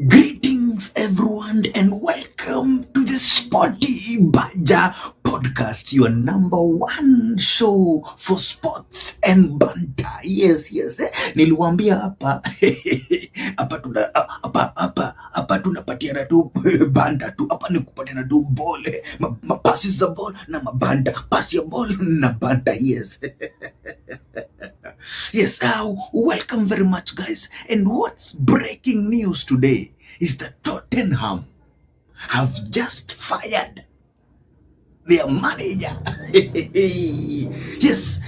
Greetings, everyone, and welcome to the Sporty Baja podcast, your number one show for sports and banter. Yes, niliwaambia hapa hapa tunapatiana tu banda tu, hapa ni kupatiana tu ball, mapasi za ball na mabanda, pasi ya ball na banda. Yes. Yes, welcome very much, guys. And what's breaking news today is that Tottenham have just fired their manager. Yes,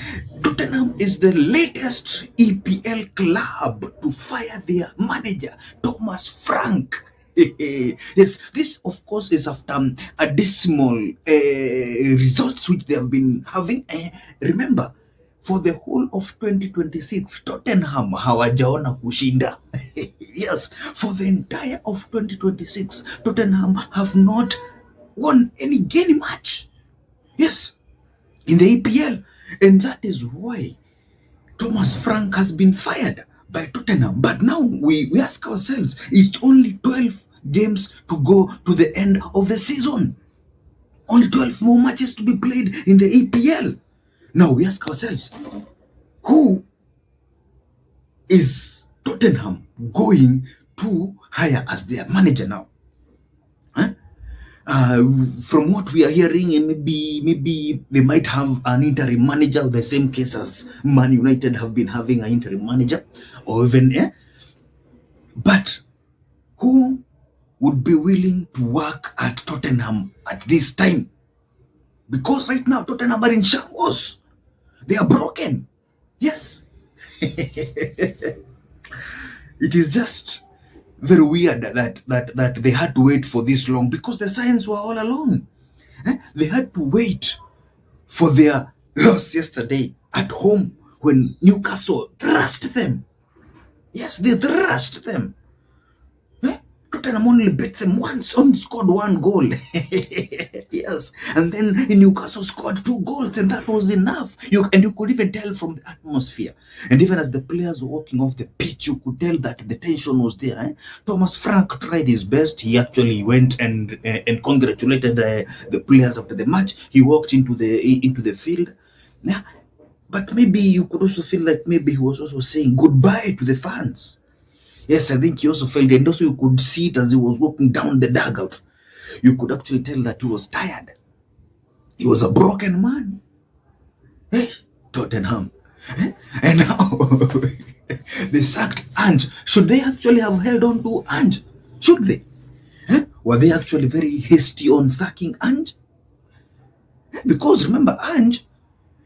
Tottenham is the latest EPL club to fire their manager, Thomas Frank. Yes, this of course is after a dismal results which they have been having. Remember, for the whole of 2026, Tottenham hawajaona kushinda. Yes, for the entire of 2026, Tottenham have not won any game match. Yes, in the EPL. And that is why Thomas Frank has been fired by Tottenham. But now we ask ourselves, it's only 12 games to go to the end of the season. Only 12 more matches to be played in the EPL. Now we ask ourselves, who is Tottenham going to hire as their manager now? From what we are hearing, maybe they might have an interim manager, the same case as Man United have been having an interim manager, or even but who would be willing to work at Tottenham at this time? Because right now Tottenham are in shambles. They are broken. Yes. It is just very weird that they had to wait for this long, because the signs were all along. They had to wait for their loss yesterday at home when Newcastle thrashed them. Yes, they thrashed them. Tottenham only beat them once, only scored one goal. Yes, and then Newcastle scored 2 goals, and that was enough. You could even tell from the atmosphere, and even as the players were walking off the pitch, you could tell that the tension was there. Thomas Frank tried his best. He actually went and congratulated the players after the match. He walked into the field. Yeah, but maybe you could also feel like maybe he was also saying goodbye to the fans. Yes, I think he also felt, and also you could see it as he was walking down the dugout. You could actually tell that he was tired. He was a broken man. Hey, Tottenham. And now they sacked Ange. Should they actually have held on to Ange? Should they? Were they actually very hasty on sacking Ange? Because remember, Ange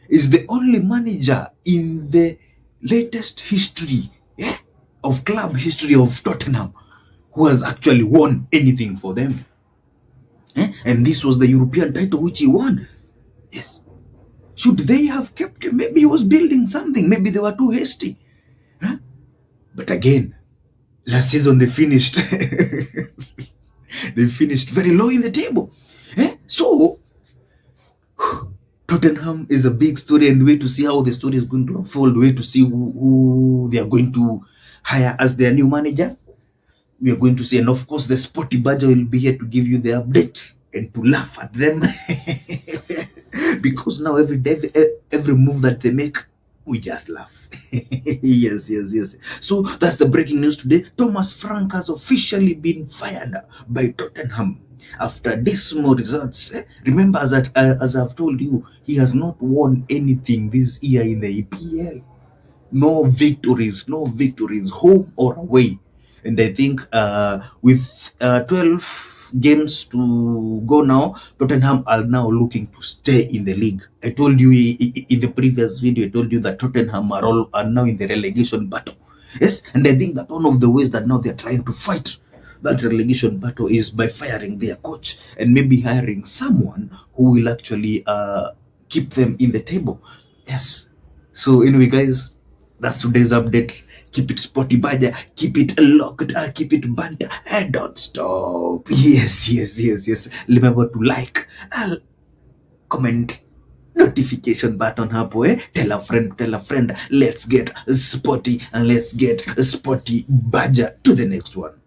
is the only manager in the latest history, of club history of Tottenham, who has actually won anything for them. And this was the European title which he won. Yes. Should they have kept him? Maybe he was building something. Maybe they were too hasty. But again, last season they finished they finished very low in the table. So Tottenham is a big story, and wait to see how the story is going to unfold. Wait to see who they are going to hire as their new manager. We are going to see, and of course the Sporty Badger will be here to give you the update and to laugh at them. Because now every day, every move that they make, we just laugh. Yes. So that's the breaking news today. Thomas Frank has officially been fired by Tottenham after dismal results. Remember, as I've told you, he has not won anything this year in the EPL. No victories, home or away. And I think with 12 games to go now, Tottenham are now looking to stay in the league. I told you in the previous video, I told you that Tottenham are now in the relegation battle. Yes, and I think that one of the ways that now they're trying to fight that relegation battle is by firing their coach and maybe hiring someone who will actually keep them in the table. Yes. So anyway, guys, that's today's update. Keep it Sporty Badger, keep it locked, keep it banter, and don't stop. Yes. Remember to like, comment, notification button hapo. Tell a friend. Let's get sporty, and let's get Sporty Badger to the next one.